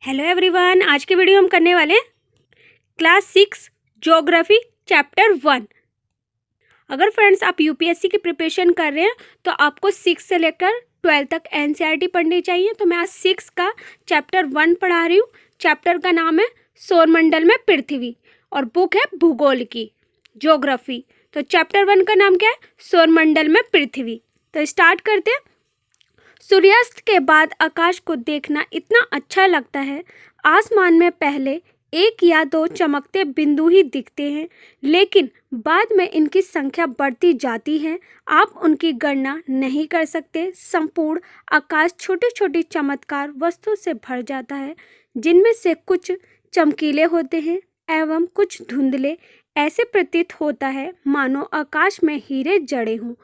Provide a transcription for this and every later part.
Hello everyone, आज के video हम करने वाले हैं क्लास 6 ज्योग्राफी चैप्टर 1। अगर फ्रेंड्स आप यूपीएससी की प्रिपरेशन कर रहे हैं तो आपको 6 से लेकर 12 तक एनसीईआरटी पढ़नी चाहिए। तो मैं आज 6 का चैप्टर 1 पढ़ा रही हूँ। चैप्टर का नाम है सौरमंडल में पृथ्वी और बुक है भूगोल की ज्योग्राफी। तो चैप्टर 1 का नाम क्या है? सौरमंडल में पृथ्वी। तो स्टार्ट करते हैं। सूर्यास्त के बाद आकाश को देखना इतना अच्छा लगता है। आसमान में पहले एक या दो चमकते बिंदु ही दिखते हैं, लेकिन बाद में इनकी संख्या बढ़ती जाती है। आप उनकी गणना नहीं कर सकते। संपूर्ण आकाश छोटी छोटी चमत्कार वस्तु से भर जाता है, जिनमें से कुछ चमकीले होते हैं एवं कुछ धुंधले। ऐसे प्रतीत होता है मानो आकाश में हीरे जड़े हों।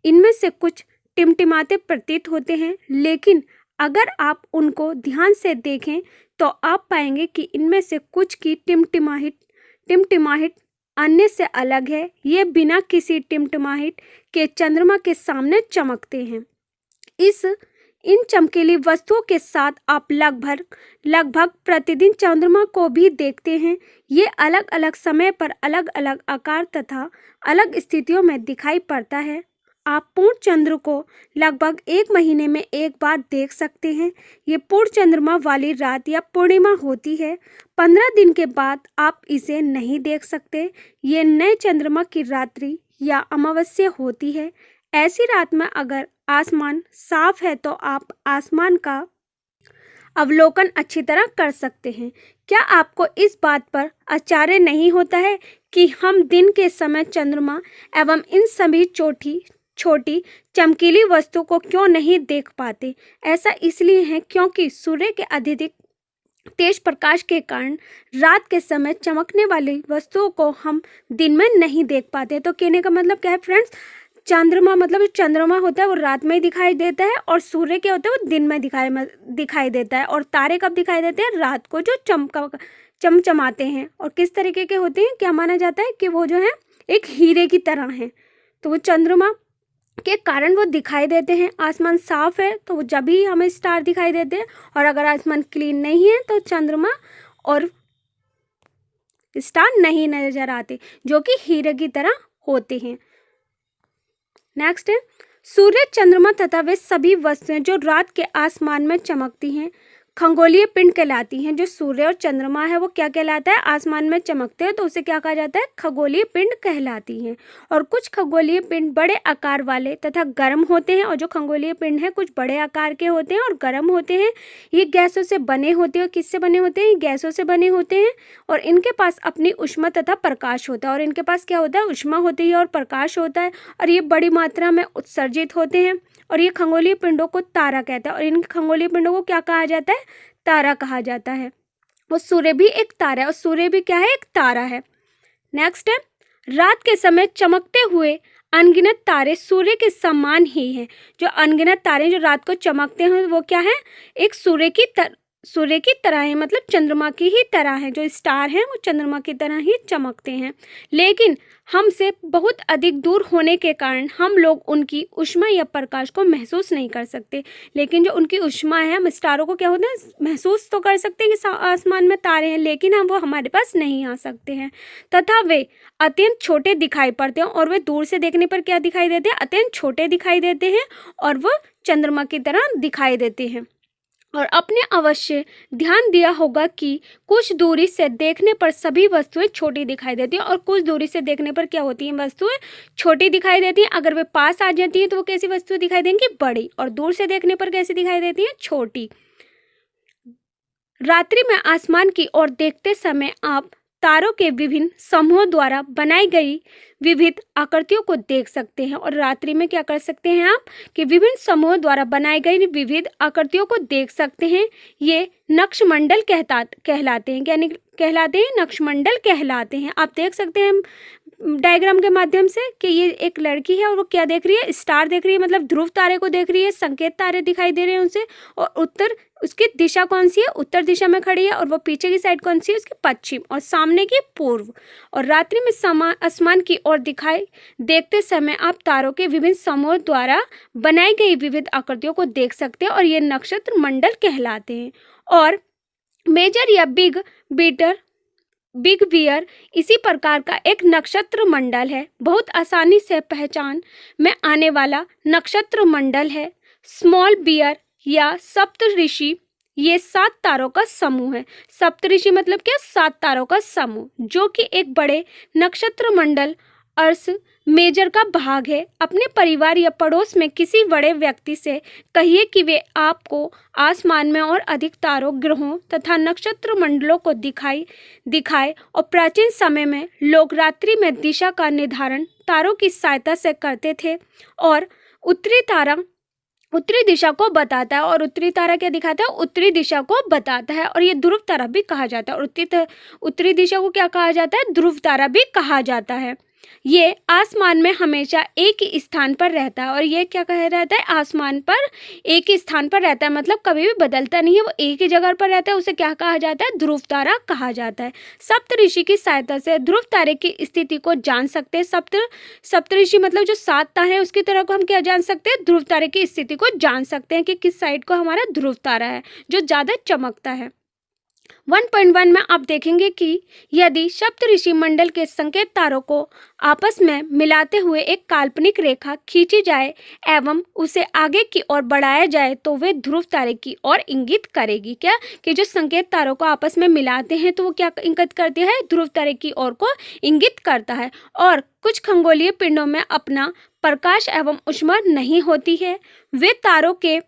इनमें से कुछ टिमटिमाते प्रतीत होते हैं, लेकिन अगर आप उनको ध्यान से देखें तो आप पाएंगे कि इनमें से कुछ की टिमटिमाहट अन्य से अलग है। ये बिना किसी टिमटिमाहट के चंद्रमा के सामने चमकते हैं। इन चमकीली वस्तुओं के साथ आप लगभग प्रतिदिन चंद्रमा को भी देखते हैं। ये अलग अलग समय पर अलग अलग आकार तथा अलग स्थितियों में दिखाई पड़ता है। आप पूर्ण चंद्र को लगभग 1 महीने में एक बार देख सकते हैं। ये पूर्ण चंद्रमा वाली रात या पूर्णिमा होती है। 15 दिन के बाद आप इसे नहीं देख सकते। ये नए चंद्रमा की रात्रि या अमावस्या होती है। ऐसी रात में अगर आसमान साफ है तो आप आसमान का अवलोकन अच्छी तरह कर सकते हैं। क्या आपको इस बात पर आश्चर्य नहीं होता है कि हम दिन के समय चंद्रमा एवं इन सभी छोटी चमकीली वस्तु को क्यों नहीं देख पाते? ऐसा इसलिए है क्योंकि सूर्य के अत्यधिक तेज प्रकाश के कारण रात के समय चमकने वाली वस्तुओं को हम दिन में नहीं देख पाते। तो कहने का मतलब क्या है फ्रेंड्स? चंद्रमा होता है वो रात में ही दिखाई देता है, और सूर्य क्या होता है वो दिन में दिखाई देता है। और तारे कब दिखाई देते हैं? रात को, जो चमचमाते हैं। और किस तरीके के होते हैं? क्या माना जाता है कि वो जो है एक हीरे की तरह हैं। तो वो चंद्रमा के कारण वो दिखाई देते हैं। आसमान साफ है तो जब भी हमें स्टार दिखाई देते हैं, और अगर आसमान क्लीन नहीं है तो चंद्रमा और स्टार नहीं नजर आते, जो कि हीरे की तरह होते हैं। नेक्स्ट है सूर्य, चंद्रमा तथा वे सभी वस्तुएं जो रात के आसमान में चमकती हैं खगोलीय पिंड कहलाती हैं। जो सूर्य और चंद्रमा है वो क्या कहलाता है? आसमान में चमकते हैं तो उसे क्या कहा जाता है? खगोलीय पिंड कहलाती हैं। और कुछ खगोलीय पिंड बड़े आकार वाले तथा गर्म होते हैं, और जो खगोलीय पिंड है कुछ बड़े आकार के होते हैं और गर्म होते हैं। ये गैसों से बने होते हैं। किससे बने होते हैं? ये गैसों से बने होते हैं, और इनके पास अपनी ऊष्मा तथा प्रकाश होता है। और इनके पास क्या होता है? ऊष्मा होती है और प्रकाश होता है, और ये बड़ी मात्रा में उत्सर्जित होते हैं। और ये खगोलीय पिंडों को तारा कहता है। और इन खगोलीय पिंडों को क्या कहा जाता है? तारा कहा जाता है। और सूर्य भी एक तारा है, और सूर्य भी क्या है? एक तारा है। नेक्स्ट है रात के समय चमकते हुए अनगिनत तारे सूर्य के समान ही हैं। जो अनगिनत तारे जो रात को चमकते हैं वो क्या है? एक सूर्य की तरह है, मतलब चंद्रमा की ही तरह है। जो स्टार हैं वो चंद्रमा की तरह ही चमकते हैं, लेकिन हमसे बहुत अधिक दूर होने के कारण हम लोग उनकी ऊष्मा या प्रकाश को महसूस नहीं कर सकते। लेकिन जो उनकी ऊष्मा है, हम स्टारों को क्या होता है? महसूस तो कर सकते हैं कि आसमान में तारे हैं, लेकिन हम वो हमारे पास नहीं आ सकते हैं। तथा वे अत्यंत छोटे दिखाई पड़ते हैं, और वे दूर से देखने पर क्या दिखाई देते हैं? अत्यंत छोटे दिखाई देते हैं, और वो चंद्रमा की तरह दिखाई देते हैं। और आपने अवश्य ध्यान दिया होगा कि कुछ दूरी से देखने पर सभी वस्तुएं छोटी दिखाई देती हैं, और कुछ दूरी से देखने पर क्या होती हैं? वस्तुएं छोटी दिखाई देती हैं। अगर वे पास आ जाती हैं तो वो कैसी वस्तुएं दिखाई देंगी? बड़ी। और दूर से देखने पर कैसी दिखाई देती हैं? छोटी। रात्रि में आसमान की ओर देखते समय आप तारों के विभिन्न समूहों द्वारा बनाई गई विविध आकृतियों को देख सकते हैं। और रात्रि में क्या कर सकते हैं आप? कि विभिन्न समूहों द्वारा बनाई गई विविध आकृतियों को देख सकते हैं। ये नक्षमंडल कहलाते हैं। क्या कहलाते हैं? नक्षमंडल कहलाते हैं। आप देख सकते हैं डायग्राम के माध्यम से कि ये एक लड़की है, और वो क्या देख रही है? स्टार देख रही है, मतलब ध्रुव तारे को देख रही है। संकेत तारे दिखाई दे रहे हैं उनसे। और उसकी दिशा कौन सी है? उत्तर दिशा में खड़ी है। और वो पीछे की साइड कौन सी है? उसकी पश्चिम, और सामने की पूर्व। और रात्रि में आसमान की ओर दिखाई देखते समय आप तारों के विभिन्न समूहों द्वारा बनाई गई विविध आकृतियों को देख सकते हैं, और ये नक्षत्र मंडल कहलाते हैं। और मेजर या बिग बियर इसी प्रकार का एक नक्षत्र मंडल है, बहुत आसानी से पहचान में आने वाला नक्षत्र मंडल है। स्मॉल बियर या सप्तऋषि ये 7 तारों का समूह है। सप्तऋषि मतलब क्या? 7 तारों का समूह, जो कि एक बड़े नक्षत्र मंडल अर्स मेजर का भाग है। अपने परिवार या पड़ोस में किसी बड़े व्यक्ति से कहिए कि वे आपको आसमान में और अधिक तारों, ग्रहों तथा नक्षत्र मंडलों को दिखाए। और प्राचीन समय में लोग रात्रि में दिशा का निर्धारण तारों की सहायता से करते थे। और उत्तरी दिशा को बताता है। और उत्तरी तारा क्या दिखाता है? उत्तरी दिशा को बताता है। और ये ध्रुव तारा भी कहा जाता है। और उत्तरी दिशा को क्या कहा जाता है? ध्रुव तारा भी कहा जाता है। ये आसमान में हमेशा एक ही स्थान पर रहता है। और ये क्या कह रहता है? आसमान पर एक ही स्थान पर रहता है, मतलब कभी भी बदलता नहीं है, वो एक ही जगह पर रहता है। उसे क्या कहा जाता है? ध्रुव तारा कहा जाता है। सप्तऋषि की सहायता से ध्रुव तारे की स्थिति को जान सकते हैं। सप्तऋषि मतलब जो 7 तारे हैं उसकी तरह को हम क्या जान सकते हैं? ध्रुव तारे की स्थिति को जान सकते हैं कि किस साइड को हमारा ध्रुव तारा है जो ज़्यादा चमकता है। 1.1 में आप देखेंगे कि यदि सप्तऋषि मंडल के संकेत तारों को आपस में मिलाते हुए एक काल्पनिक रेखा खींची जाए एवं उसे आगे की ओर बढ़ाया जाए तो वे ध्रुव तारे की ओर इंगित करेगी। क्या? कि जो संकेत तारों को आपस में मिलाते हैं तो वो क्या इंगित करती है? ध्रुव तारे की ओर को इंगित करता है। और कुछ खगोलीय पिंडों में अपना प्रकाश एवं ऊष्मा नहीं होती है, वे तारों के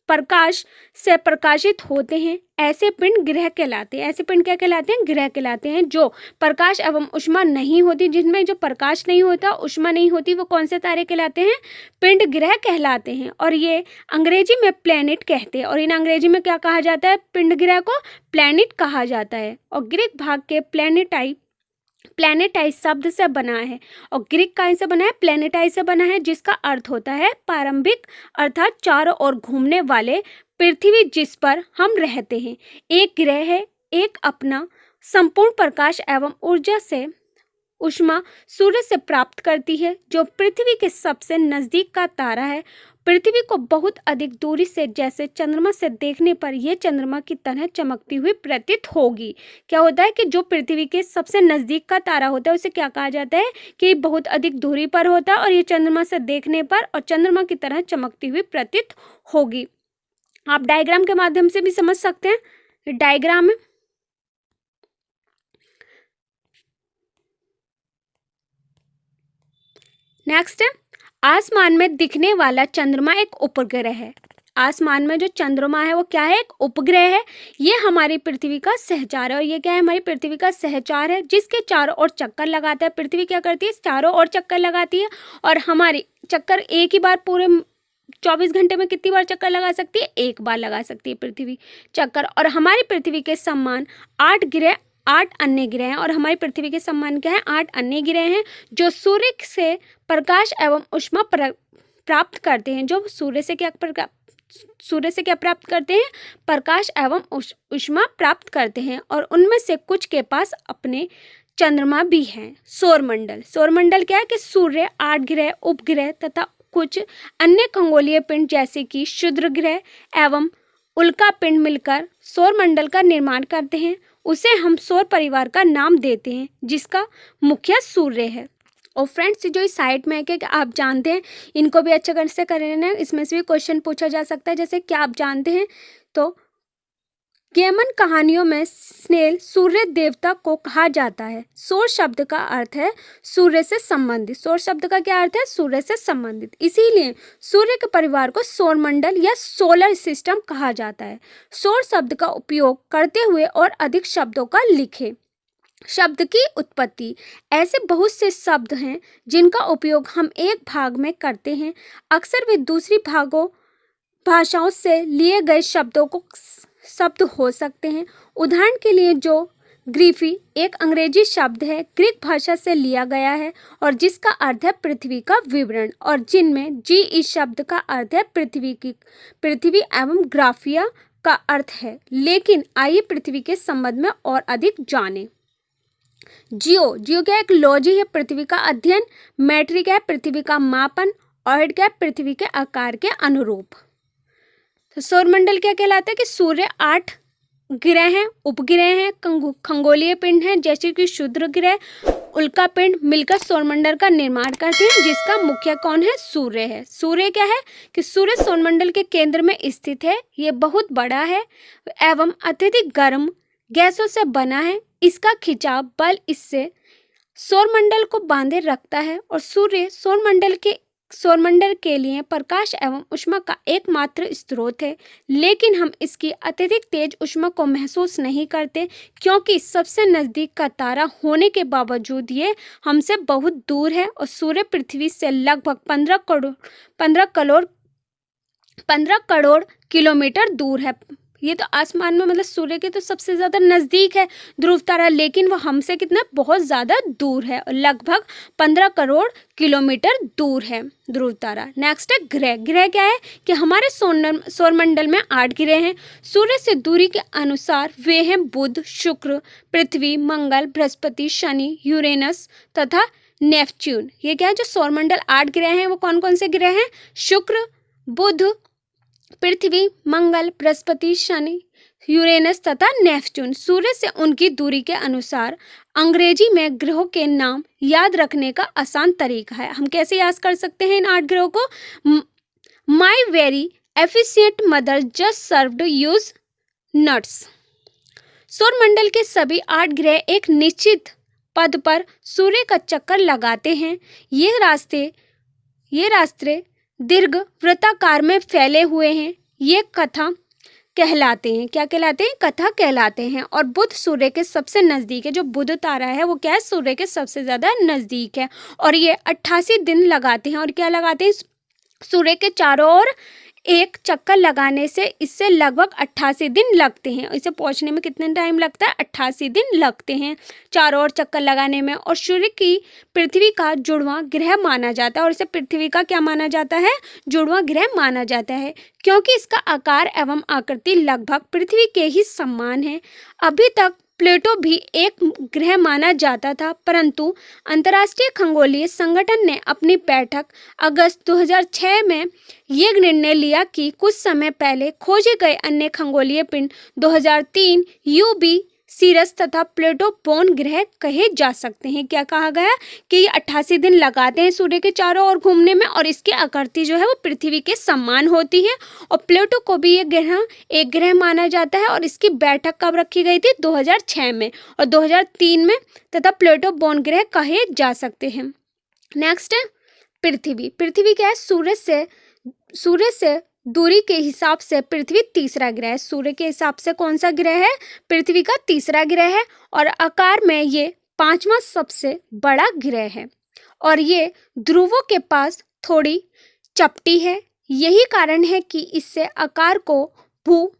प्रकाश से प्रकाशित होते हैं। ऐसे पिंड ग्रह कहलाते हैं। ऐसे पिंड क्या कहलाते हैं? ग्रह कहलाते हैं। जो प्रकाश एवं ऊष्मा नहीं होती, जिनमें जो प्रकाश नहीं होता, ऊष्मा नहीं होती, वो कौन से तारे कहलाते हैं? पिंड ग्रह कहलाते हैं। और ये अंग्रेजी में प्लैनेट कहते हैं। और इन अंग्रेजी में क्या कहा जाता है? पिंड ग्रह को प्लैनेट कहा जाता है। और ग्रीक भाग के प्लैनेटाइज शब्द से बना है। और ग्रीक का से बना है? प्लैनेटाइज से बना है, जिसका अर्थ होता है प्रारंभिक, अर्थात चारों ओर घूमने वाले पृथ्वी जिस पर हम रहते हैं। एक ग्रह है, एक अपना संपूर्ण प्रकाश एवं ऊर्जा से ऊष्मा सूर्य से प्राप्त करती है, जो पृथ्वी के सबसे नजदीक का तारा है। पृथ्वी को बहुत अधिक दूरी से, जैसे चंद्रमा से देखने पर यह चंद्रमा की तरह चमकती हुई प्रतीत होगी। क्या होता है कि जो पृथ्वी के सबसे नजदीक का तारा होता है उसे क्या कहा जाता है? कि बहुत अधिक दूरी पर होता है और ये चंद्रमा से देखने पर और चंद्रमा की तरह चमकती हुई प्रतीत होगी। आप डायग्राम के माध्यम से भी समझ सकते हैं। डायग्राम है, नेक्स्ट है, आसमान में दिखने वाला चंद्रमा एक उपग्रह है। आसमान में जो चंद्रमा है वो क्या है? एक उपग्रह है। ये हमारी पृथ्वी का सहचार है। और ये क्या है? हमारी पृथ्वी का सहचार है, जिसके चारों ओर चक्कर लगाता है। पृथ्वी क्या करती है? चारों ओर चक्कर लगाती है। और हमारी चक्कर एक ही बार पूरे 24 घंटे में कितनी बार चक्कर लगा सकती है? एक बार लगा सकती है पृथ्वी चक्कर। और हमारी पृथ्वी के समान 8 अन्य ग्रह हैं। और हमारी पृथ्वी के समान क्या है? 8 अन्य ग्रह हैं जो सूर्य से प्रकाश एवं ऊष्मा प्राप्त करते हैं। जो सूर्य से क्या प्राप्त करते हैं? प्रकाश एवं ऊष्मा प्राप्त करते हैं। और उनमें से कुछ के पास अपने चंद्रमा भी हैं। सौरमंडल क्या है? कि सूर्य, 8 ग्रह, उपग्रह तथा कुछ अन्य खगोलीय पिंड जैसे कि क्षुद्र ग्रह एवं उल्का पिंड मिलकर सौरमंडल का निर्माण करते हैं। उसे हम सौर परिवार का नाम देते हैं, जिसका मुख्य सूर्य है। और फ्रेंड्स, जो इस साइट में है कि आप जानते हैं, इनको भी अच्छे तरह से करना है। इसमें से भी क्वेश्चन पूछा जा सकता है, जैसे क्या आप जानते हैं? तो गेमन कहानियों में स्नेल सूर्य देवता को कहा जाता है। सौर शब्द का अर्थ है सूर्य से संबंधित। सौर शब्द का क्या अर्थ है? सूर्य से संबंधित। इसीलिए सूर्य के परिवार को सौरमंडल या सोलर सिस्टम कहा जाता है। सौर शब्द का उपयोग करते हुए और अधिक शब्दों का लिखें। शब्द की उत्पत्ति। ऐसे बहुत से शब्द हैं जिनका उपयोग हम एक भाग में करते हैं। अक्सर वे दूसरी भाषाओं से लिए गए शब्द हो सकते हैं। उदाहरण के लिए ज्योग्राफी एक अंग्रेजी शब्द है, ग्रीक भाषा से लिया गया है और जिसका अर्थ है पृथ्वी का विवरण, और जिनमें जी इस शब्द का अर्थ है पृथ्वी एवं ग्राफिया का अर्थ है। लेकिन आइए पृथ्वी के संबंध में और अधिक जानें। जियो क्या? एक लॉजी है, पृथ्वी का अध्ययन। मैट्रिक है, पृथ्वी का मापन। ऑर्ड क्या? पृथ्वी के आकार के अनुरूप। तो सौरमंडल क्या कहलाता है? कि सूर्य 8 ग्रह हैं, उपग्रह हैं, खगोलीय पिंड हैं जैसे कि क्षुद्र ग्रह, उल्का पिंड मिलकर सौरमंडल का निर्माण करते हैं, जिसका मुख्य कौन है? सूर्य है। सूर्य क्या है कि सूर्य सौरमंडल के केंद्र में स्थित है। ये बहुत बड़ा है एवं अत्यधिक गर्म गैसों से बना है। इसका खिंचाव बल इससे सौरमंडल को बांधे रखता है और सूर्य सौरमंडल के लिए प्रकाश एवं ऊष्मा का एकमात्र स्रोत है। लेकिन हम इसकी अत्यधिक तेज ऊष्मा को महसूस नहीं करते, क्योंकि सबसे नज़दीक का तारा होने के बावजूद ये हमसे बहुत दूर है और सूर्य पृथ्वी से लगभग 15 करोड़ किलोमीटर दूर है। ये तो आसमान में मतलब सूर्य के तो सबसे ज़्यादा नज़दीक है ध्रुव तारा, लेकिन वो हमसे कितना बहुत ज़्यादा दूर है, लगभग 15 करोड़ किलोमीटर दूर है ध्रुव तारा। नेक्स्ट है ग्रह। ग्रह क्या है कि हमारे सौरमंडल में 8 ग्रह हैं। सूर्य से दूरी के अनुसार वे हैं बुध, शुक्र, पृथ्वी, मंगल, बृहस्पति, शनि, यूरेनस तथा नेपच्यून। ये क्या है? जो सौरमंडल 8 ग्रह हैं वो कौन कौन से ग्रह हैं? शुक्र, बुध, पृथ्वी, मंगल, बृहस्पति, शनि, यूरेनस तथा नेपच्यून। सूर्य से उनकी दूरी के अनुसार अंग्रेजी में ग्रहों के नाम याद रखने का आसान तरीका है। हम कैसे याद कर सकते हैं इन 8 ग्रहों को? My very efficient mother just served us nuts. सौरमंडल के सभी 8 ग्रह एक निश्चित पद पर सूर्य का चक्कर लगाते हैं। ये रास्ते दीर्घ वृत्ताकार में फैले हुए हैं। ये कथा कहलाते हैं। क्या कहलाते हैं? कथा कहलाते हैं। और बुध सूर्य के सबसे नज़दीक है। जो बुध तारा है वो क्या है? सूर्य के सबसे ज़्यादा नज़दीक है और ये 88 दिन लगाते हैं। और क्या लगाते हैं? सूर्य के चारों ओर एक चक्कर लगाने से इससे लगभग 88 दिन लगते हैं। इसे पहुंचने में कितने टाइम लगता है? 88 दिन लगते हैं चारों ओर चक्कर लगाने में। और सूर्य की पृथ्वी का जुड़वां ग्रह माना जाता है। और इसे पृथ्वी का क्या माना जाता है? जुड़वां ग्रह माना जाता है, क्योंकि इसका आकार एवं आकृति लगभग पृथ्वी के ही समान है। अभी तक प्लेटो भी एक ग्रह माना जाता था, परंतु अंतर्राष्ट्रीय खगोलीय संगठन ने अपनी बैठक अगस्त 2006 में ये निर्णय लिया कि कुछ समय पहले खोजे गए अन्य खगोलीय पिंड 2003 यूबी, सीरस तथा प्लेटो बोन ग्रह कहे जा सकते हैं। क्या कहा गया? कि ये 88 दिन लगाते हैं सूर्य के चारों ओर घूमने में और इसकी आकृति जो है वो पृथ्वी के समान होती है। और प्लेटो को भी ये ग्रह एक ग्रह माना जाता है। और इसकी बैठक कब रखी गई थी? 2006 में और 2003 में तथा प्लेटो बोन ग्रह कहे जा सकते हैं। नेक्स्ट है पृथ्वी। पृथ्वी क्या है? सूर्य से दूरी के हिसाब से पृथ्वी तीसरा ग्रह है। सूर्य के हिसाब से कौन सा ग्रह है? पृथ्वी का तीसरा ग्रह है और आकार में ये 5वां सबसे बड़ा ग्रह है। और ये ध्रुवों के पास थोड़ी चपटी है। यही कारण है कि इससे आकार को भू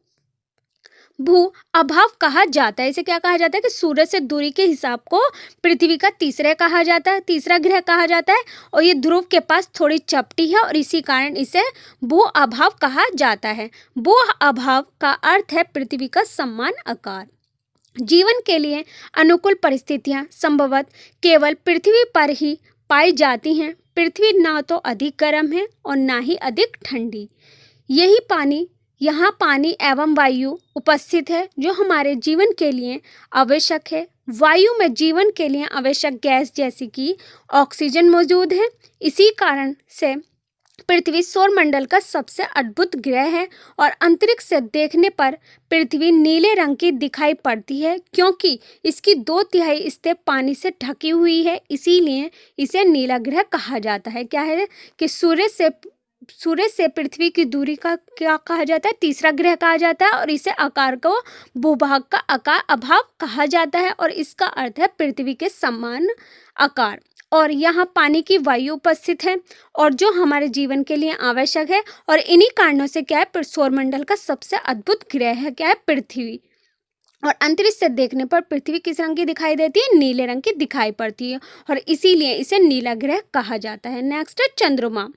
अभाव कहा जाता है। इसे क्या कहा जाता है? कि सूर्य से दूरी के हिसाब को पृथ्वी का तीसरा ग्रह कहा जाता है। और ये ध्रुव के पास थोड़ी चपटी है और इसी कारण इसे भू अभाव कहा जाता है। भू अभाव का अर्थ है पृथ्वी का समान आकार। जीवन के लिए अनुकूल परिस्थितियां संभवतः केवल पृथ्वी पर ही पाई जाती हैं। पृथ्वी ना तो अधिक गर्म है और ना ही अधिक ठंडी। यहाँ पानी एवं वायु उपस्थित है जो हमारे जीवन के लिए आवश्यक है। वायु में जीवन के लिए आवश्यक गैस जैसे कि ऑक्सीजन मौजूद है। इसी कारण से पृथ्वी सौरमंडल का सबसे अद्भुत ग्रह है और अंतरिक्ष से देखने पर पृथ्वी नीले रंग की दिखाई पड़ती है, क्योंकि इसकी 2/3 सतह पानी से ढकी हुई है। इसीलिए इसे नीला ग्रह कहा जाता है। क्या है? कि सूर्य से पृथ्वी की दूरी का क्या कहा जाता है? तीसरा ग्रह कहा जाता है। और इसे आकार को भूभाग का आकार अभाव कहा जाता है और इसका अर्थ है पृथ्वी के समान आकार। और यहाँ पानी की वायु उपस्थित है और जो हमारे जीवन के लिए आवश्यक है। और इन्हीं कारणों से क्या है? सौरमंडल का सबसे अद्भुत ग्रह है क्या है? पृथ्वी। और अंतरिक्ष से देखने पर पृथ्वी किस रंग की दिखाई देती है? नीले रंग की दिखाई पड़ती है और इसीलिए इसे नीला ग्रह कहा जाता है। नेक्स्ट है चंद्रमा।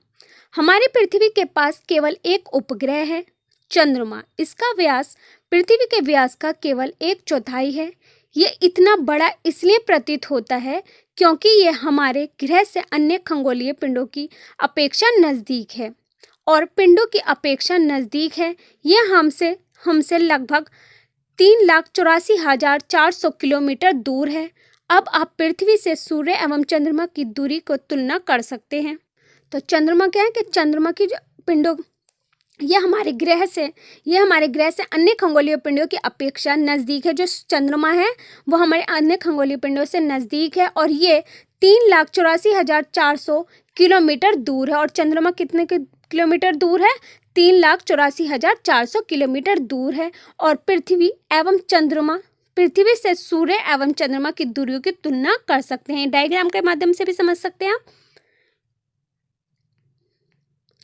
हमारी पृथ्वी के पास केवल एक उपग्रह है, चंद्रमा। इसका व्यास पृथ्वी के व्यास का केवल 1/4 है। ये इतना बड़ा इसलिए प्रतीत होता है क्योंकि ये हमारे ग्रह से अन्य खगोलीय पिंडों की अपेक्षा नज़दीक है। और पिंडों की अपेक्षा नज़दीक है। ये हमसे लगभग 3,84,400 किलोमीटर दूर है। अब आप पृथ्वी से सूर्य एवं चंद्रमा की दूरी को तुलना कर सकते हैं। तो चंद्रमा क्या है कि चंद्रमा की जो पिंडों ये हमारे ग्रह से अन्य खगोलीय पिंडों की अपेक्षा नज़दीक है। जो चंद्रमा है वो हमारे अन्य खगोलीय पिंडों से नज़दीक है और ये 3,84,400 किलोमीटर दूर है। और चंद्रमा कितने किलोमीटर दूर है? 3,84,400 किलोमीटर दूर है। और पृथ्वी से सूर्य एवं चंद्रमा की दूरियों की तुलना कर सकते हैं। डायग्राम के माध्यम से भी समझ सकते हैं आप।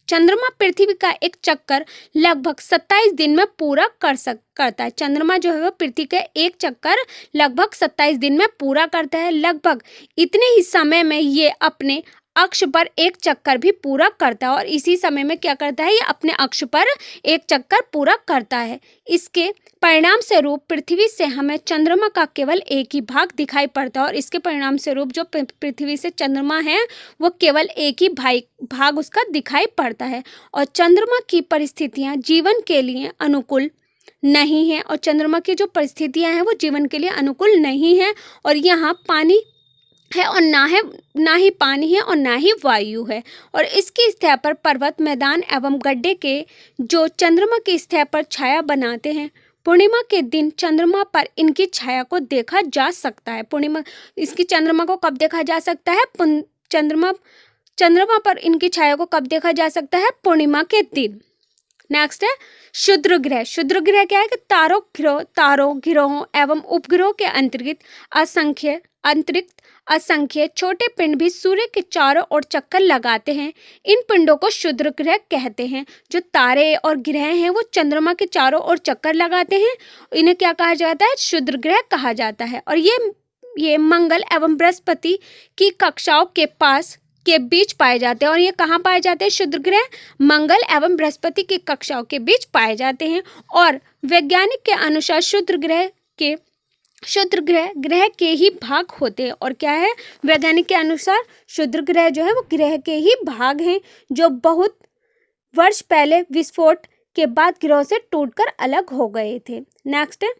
चंद्रमा पृथ्वी का एक चक्कर लगभग 27 दिन में पूरा करता है। चंद्रमा जो है वो पृथ्वी का एक चक्कर लगभग 27 दिन में पूरा करता है। लगभग इतने ही समय में ये अपने अक्ष पर एक चक्कर भी पूरा करता है। और इसी समय में क्या करता है? ये अपने अक्ष पर एक चक्कर पूरा करता है। इसके परिणाम स्वरूप पृथ्वी से हमें चंद्रमा का केवल एक ही भाग दिखाई पड़ता है। और इसके परिणाम स्वरूप जो पृथ्वी से चंद्रमा है वो केवल एक ही भाग उसका दिखाई पड़ता है। और चंद्रमा की परिस्थितियां जीवन के लिए अनुकूल नहीं है। और चंद्रमा की जो परिस्थितियां हैं वो जीवन के लिए अनुकूल नहीं है। और यहाँ पानी है और ना ही पानी है और ना ही वायु है। और इसकी सतह पर पर्वत, मैदान एवं गड्ढे के जो चंद्रमा की सतह पर छाया बनाते हैं। पूर्णिमा के दिन चंद्रमा पर इनकी छाया को देखा जा सकता है। चंद्रमा को कब देखा जा सकता है? चंद्रमा पर इनकी छाया को कब देखा जा सकता है? पूर्णिमा के दिन। नेक्स्ट है क्षुद्र ग्रह। क्षुद्र ग्रह क्या है कि तारों, गिरोहों एवं उपग्रहों के अंतरिक्त असंख्य छोटे पिंड भी सूर्य के चारों ओर चक्कर लगाते हैं। इन पिंडों को क्षुद्र ग्रह कहते हैं। जो तारे और ग्रह हैं वो चंद्रमा के चारों ओर चक्कर लगाते हैं। इन्हें क्या कहा जाता है? क्षुद्र ग्रह कहा जाता है। और ये मंगल एवं बृहस्पति की कक्षाओं के बीच पाए जाते हैं। और ये कहाँ पाए जाते हैं? क्षुद्र ग्रह मंगल एवं बृहस्पति की कक्षाओं के बीच पाए जाते हैं। और वैज्ञानिक के अनुसार क्षुद्र ग्रह के ही भाग होते हैं। और क्या है? वैज्ञानिक के अनुसार क्षुद्र ग्रह जो है वो ग्रह के ही भाग हैं जो बहुत वर्ष पहले विस्फोट के बाद ग्रहों से टूटकर अलग हो गए थे। नेक्स्ट है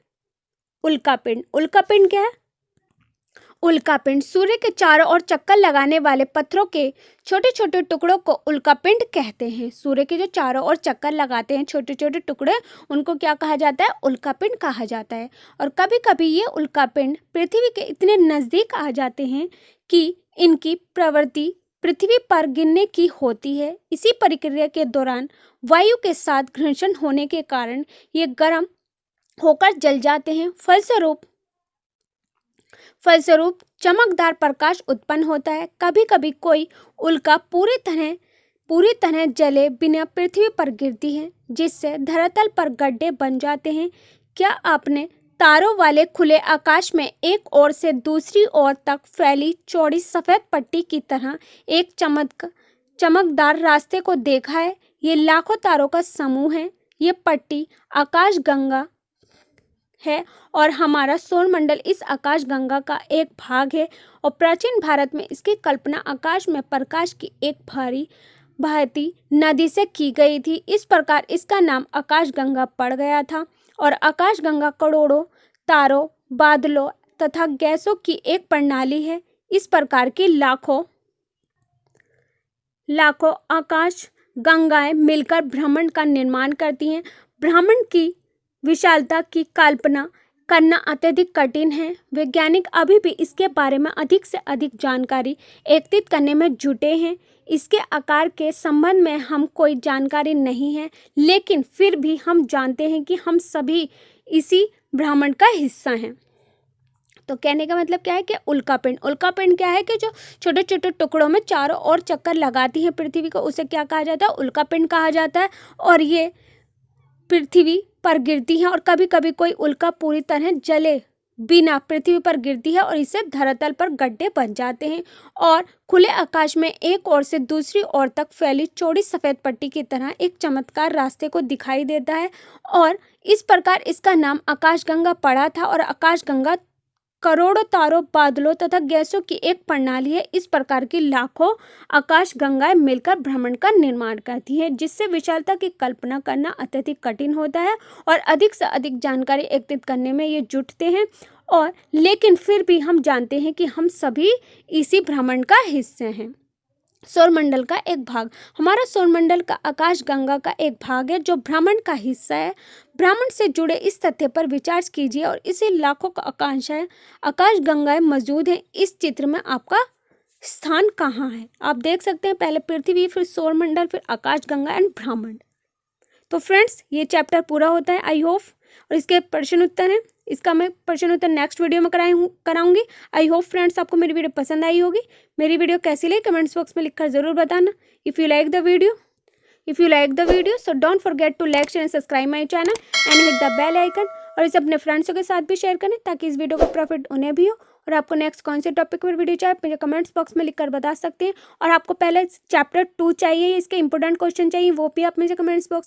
उल्कापिंड। उल्कापिंड क्या है? उल्कापिंड सूर्य के चारों ओर चक्कर लगाने वाले पत्थरों के छोटे छोटे टुकड़ों को उल्कापिंड कहते हैं। सूर्य के जो चारों ओर चक्कर लगाते हैं छोटे छोटे टुकड़े, उनको क्या कहा जाता है? उल्कापिंड कहा जाता है। और कभी कभी ये उल्कापिंड पृथ्वी के इतने नज़दीक आ जाते हैं कि इनकी प्रवृत्ति पृथ्वी पर गिरने की होती है। इसी प्रक्रिया के दौरान वायु के साथ घर्षण होने के कारण ये गर्म होकर जल जाते हैं। फलस्वरूप चमकदार प्रकाश उत्पन्न होता है। कभी कभी कोई उल्का पूरी तरह जले बिना पृथ्वी पर गिरती है, जिससे धरातल पर गड्ढे बन जाते हैं। क्या आपने तारों वाले खुले आकाश में एक ओर से दूसरी ओर तक फैली चौड़ी सफ़ेद पट्टी की तरह एक चमकदार रास्ते को देखा है? ये लाखों तारों का समूह है। ये पट्टी आकाशगंगा है और हमारा सौरमंडल इस आकाशगंगा का एक भाग है। और प्राचीन भारत में इसकी कल्पना आकाश में प्रकाश की एक बहती नदी से की गई थी। इस प्रकार इसका नाम आकाशगंगा पड़ गया था। और आकाशगंगा करोड़ों तारों, बादलों तथा गैसों की एक प्रणाली है। इस प्रकार की लाखों आकाश गंगाएं मिलकर ब्रह्मांड का निर्माण करती हैं। ब्रह्मांड की विशालता की कल्पना करना अत्यधिक कठिन है। वैज्ञानिक अभी भी इसके बारे में अधिक से अधिक जानकारी एकत्रित करने में जुटे हैं। इसके आकार के संबंध में हम कोई जानकारी नहीं है, लेकिन फिर भी हम जानते हैं कि हम सभी इसी ब्रह्मांड का हिस्सा हैं। तो कहने का मतलब क्या है कि उल्कापिंड क्या है कि जो छोटे छोटे टुकड़ों में चारों ओर चक्कर लगाती है पृथ्वी को, उसे क्या कहा जाता है? उल्कापिंड कहा जाता है। और ये पृथ्वी पर गिरती है। और कभी कभी कोई उल्का पूरी तरह जले बिना पृथ्वी पर गिरती है और इससे धरातल पर गड्ढे बन जाते हैं। और खुले आकाश में एक ओर से दूसरी ओर तक फैली चौड़ी सफ़ेद पट्टी की तरह एक चमत्कार रास्ते को दिखाई देता है। और इस प्रकार इसका नाम आकाशगंगा पड़ा था। और आकाशगंगा करोड़ों तारों, बादलों तथा गैसों की एक प्रणाली है। इस प्रकार की लाखों आकाश गंगाएं मिलकर ब्रह्मांड का निर्माण करती हैं, जिससे विशालता की कल्पना करना अत्यधिक कठिन होता है और अधिक से अधिक जानकारी एकत्रित करने में ये जुटते हैं। और लेकिन फिर भी हम जानते हैं कि हम सभी इसी ब्रह्मांड का हिस्से हैं। सौरमंडल का एक भाग, हमारा सौरमंडल का आकाश गंगा का एक भाग है जो ब्रह्मांड का हिस्सा है। ब्रह्मांड से जुड़े इस तथ्य पर विचार कीजिए और इसे लाखों का आकाश गंगाएं मौजूद हैं। इस चित्र में आपका स्थान कहाँ है? आप देख सकते हैं, पहले पृथ्वी, फिर सौरमंडल, फिर आकाश गंगा एंड ब्रह्मांड। तो फ्रेंड्स, ये चैप्टर पूरा होता है आई होप, और इसके प्रश्न उत्तर हैं। इसका मैं प्रश्न उत्तर नेक्स्ट वीडियो में कराऊंगी। आई होप फ्रेंड्स आपको मेरी वीडियो पसंद आई होगी। मेरी वीडियो कैसी लगी कमेंट्स बॉक्स में लिखकर ज़रूर बताना। If you like the video so don't forget to like share and subscribe my channel and hit the bell icon, और इसे अपने फ्रेंड्सों के साथ भी शेयर करें ताकि इस वीडियो का प्रॉफिट उन्हें भी हो। और आपको नेक्स्ट कौन से टॉपिक पर वीडियो चाहिए मुझे कमेंट्स बॉक्स में लिखकर बता सकते हैं। और आपको पहले चैप्टर 2 चाहिए, इसके इंपॉर्टेंट क्वेश्चन चाहिए, वो भी आप मुझे कमेंट्स बॉक्स